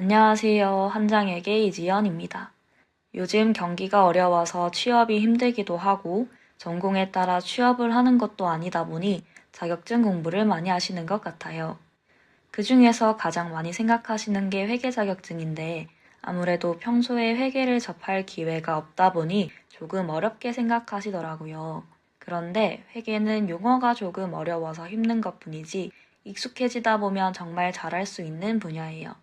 안녕하세요. 한장에게 이지연입니다. 요즘 경기가 어려워서 취업이 힘들기도 하고 전공에 따라 취업을 하는 것도 아니다 보니 자격증 공부를 많이 하시는 것 같아요. 그 중에서 가장 많이 생각하시는 게 회계 자격증인데 아무래도 평소에 회계를 접할 기회가 없다 보니 조금 어렵게 생각하시더라고요. 그런데 회계는 용어가 조금 어려워서 힘든 것뿐이지 익숙해지다 보면 정말 잘할 수 있는 분야예요.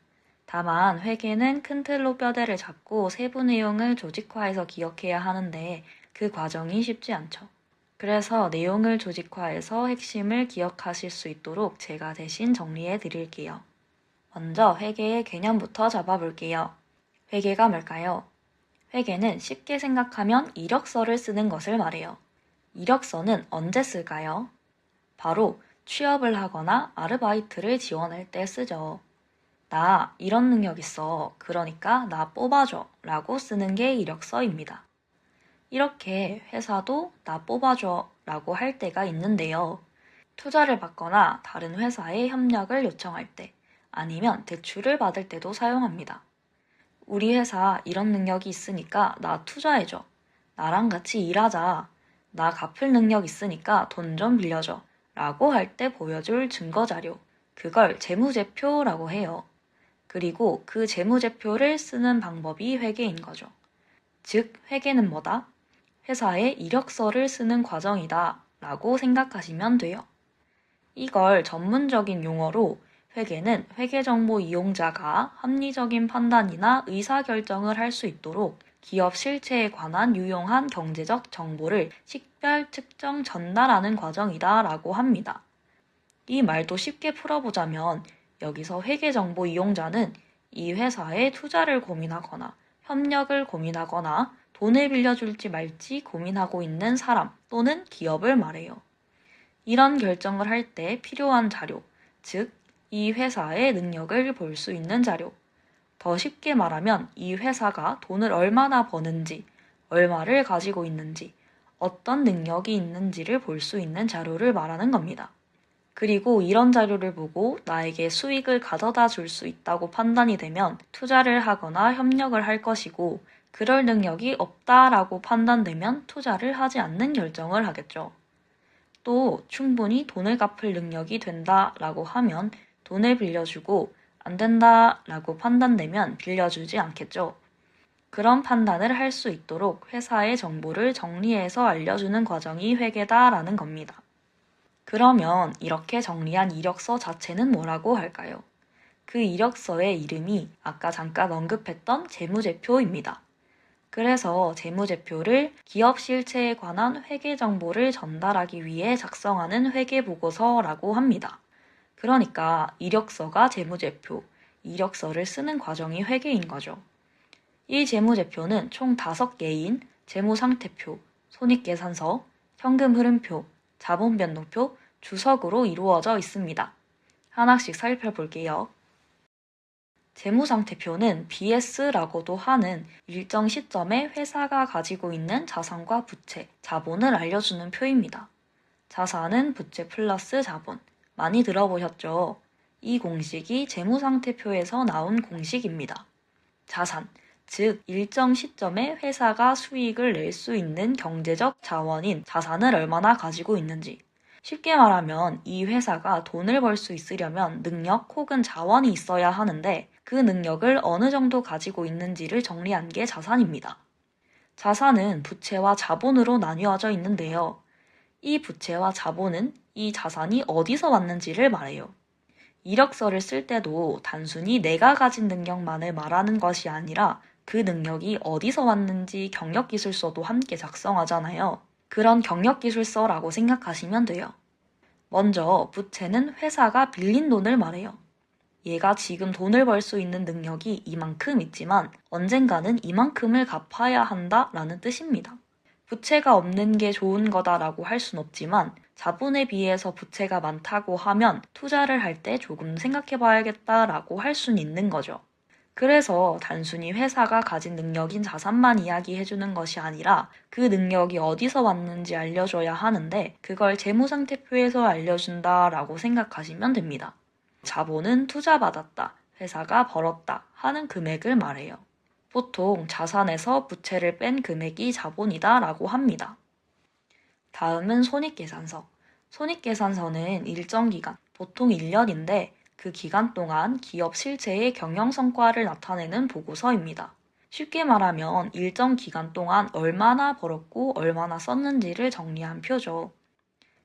다만 회계는 큰 틀로 뼈대를 잡고 세부 내용을 조직화해서 기억해야 하는데 그 과정이 쉽지 않죠. 그래서 내용을 조직화해서 핵심을 기억하실 수 있도록 제가 대신 정리해 드릴게요. 먼저 회계의 개념부터 잡아볼게요. 회계가 뭘까요? 회계는 쉽게 생각하면 이력서를 쓰는 것을 말해요. 이력서는 언제 쓸까요? 바로 취업을 하거나 아르바이트를 지원할 때 쓰죠. 나 이런 능력 있어. 그러니까 나 뽑아줘. 라고 쓰는 게 이력서입니다. 이렇게 회사도 나 뽑아줘. 라고 할 때가 있는데요. 투자를 받거나 다른 회사에 협력을 요청할 때, 아니면 대출을 받을 때도 사용합니다. 우리 회사 이런 능력이 있으니까 나 투자해줘. 나랑 같이 일하자. 나 갚을 능력 있으니까 돈 좀 빌려줘. 라고 할 때 보여줄 증거자료. 그걸 재무제표라고 해요. 그리고 그 재무제표를 쓰는 방법이 회계인 거죠. 즉, 회계는 뭐다? 회사의 이력서를 쓰는 과정이다 라고 생각하시면 돼요. 이걸 전문적인 용어로 회계는 회계정보 이용자가 합리적인 판단이나 의사결정을 할 수 있도록 기업 실체에 관한 유용한 경제적 정보를 식별, 측정, 전달하는 과정이다 라고 합니다. 이 말도 쉽게 풀어보자면 여기서 회계정보 이용자는 이 회사에 투자를 고민하거나 협력을 고민하거나 돈을 빌려줄지 말지 고민하고 있는 사람 또는 기업을 말해요. 이런 결정을 할 때 필요한 자료, 즉, 이 회사의 능력을 볼 수 있는 자료. 더 쉽게 말하면 이 회사가 돈을 얼마나 버는지, 얼마를 가지고 있는지, 어떤 능력이 있는지를 볼 수 있는 자료를 말하는 겁니다. 그리고 이런 자료를 보고 나에게 수익을 가져다 줄 수 있다고 판단이 되면 투자를 하거나 협력을 할 것이고, 그럴 능력이 없다라고 판단되면 투자를 하지 않는 결정을 하겠죠. 또 충분히 돈을 갚을 능력이 된다라고 하면 돈을 빌려주고, 안 된다라고 판단되면 빌려주지 않겠죠. 그런 판단을 할 수 있도록 회사의 정보를 정리해서 알려주는 과정이 회계다라는 겁니다. 그러면 이렇게 정리한 이력서 자체는 뭐라고 할까요? 그 이력서의 이름이 아까 잠깐 언급했던 재무제표입니다. 그래서 재무제표를 기업 실체에 관한 회계 정보를 전달하기 위해 작성하는 회계보고서라고 합니다. 그러니까 이력서가 재무제표, 이력서를 쓰는 과정이 회계인 거죠. 이 재무제표는 총 5개인 재무상태표, 손익계산서, 현금흐름표, 자본변동표, 주석으로 이루어져 있습니다. 하나씩 살펴볼게요. 재무상태표는 BS라고도 하는 일정 시점에 회사가 가지고 있는 자산과 부채, 자본을 알려주는 표입니다. 자산은 부채 플러스 자본. 많이 들어보셨죠? 이 공식이 재무상태표에서 나온 공식입니다. 자산, 즉 일정 시점에 회사가 수익을 낼 수 있는 경제적 자원인 자산을 얼마나 가지고 있는지. 쉽게 말하면 이 회사가 돈을 벌 수 있으려면 능력 혹은 자원이 있어야 하는데 그 능력을 어느 정도 가지고 있는지를 정리한 게 자산입니다. 자산은 부채와 자본으로 나뉘어져 있는데요. 이 부채와 자본은 이 자산이 어디서 왔는지를 말해요. 이력서를 쓸 때도 단순히 내가 가진 능력만을 말하는 것이 아니라 그 능력이 어디서 왔는지 경력기술서도 함께 작성하잖아요. 그런 경력기술서라고 생각하시면 돼요. 먼저 부채는 회사가 빌린 돈을 말해요. 얘가 지금 돈을 벌 수 있는 능력이 이만큼 있지만 언젠가는 이만큼을 갚아야 한다라는 뜻입니다. 부채가 없는 게 좋은 거다라고 할 순 없지만 자본에 비해서 부채가 많다고 하면 투자를 할 때 조금 생각해 봐야겠다라고 할 수는 있는 거죠. 그래서 단순히 회사가 가진 능력인 자산만 이야기해주는 것이 아니라 그 능력이 어디서 왔는지 알려줘야 하는데 그걸 재무상태표에서 알려준다라고 생각하시면 됩니다. 자본은 투자받았다, 회사가 벌었다 하는 금액을 말해요. 보통 자산에서 부채를 뺀 금액이 자본이다 라고 합니다. 다음은 손익계산서. 손익계산서는 일정 기간, 보통 1년인데 그 기간 동안 기업 실체의 경영성과를 나타내는 보고서입니다. 쉽게 말하면 일정 기간 동안 얼마나 벌었고 얼마나 썼는지를 정리한 표죠.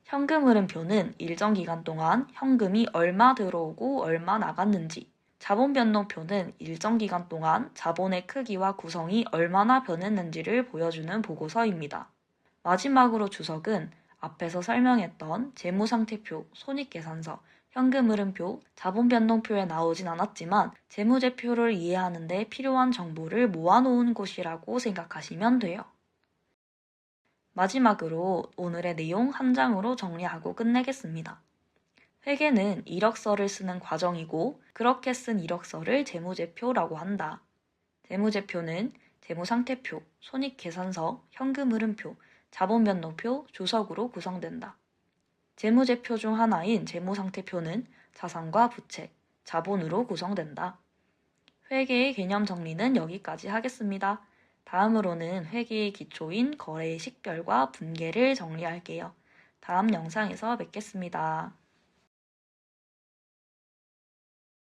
현금 흐름표는 일정 기간 동안 현금이 얼마 들어오고 얼마 나갔는지, 자본 변동표는 일정 기간 동안 자본의 크기와 구성이 얼마나 변했는지를 보여주는 보고서입니다. 마지막으로 주석은 앞에서 설명했던 재무상태표, 손익계산서, 현금흐름표, 자본변동표에 나오진 않았지만 재무제표를 이해하는 데 필요한 정보를 모아놓은 곳이라고 생각하시면 돼요. 마지막으로 오늘의 내용 한 장으로 정리하고 끝내겠습니다. 회계는 이력서를 쓰는 과정이고 그렇게 쓴 이력서를 재무제표라고 한다. 재무제표는 재무상태표, 손익계산서, 현금흐름표, 자본변동표, 주석으로 구성된다. 재무제표 중 하나인 재무상태표는 자산과 부채, 자본으로 구성된다. 회계의 개념 정리는 여기까지 하겠습니다. 다음으로는 회계의 기초인 거래의 식별과 분계를 정리할게요. 다음 영상에서 뵙겠습니다.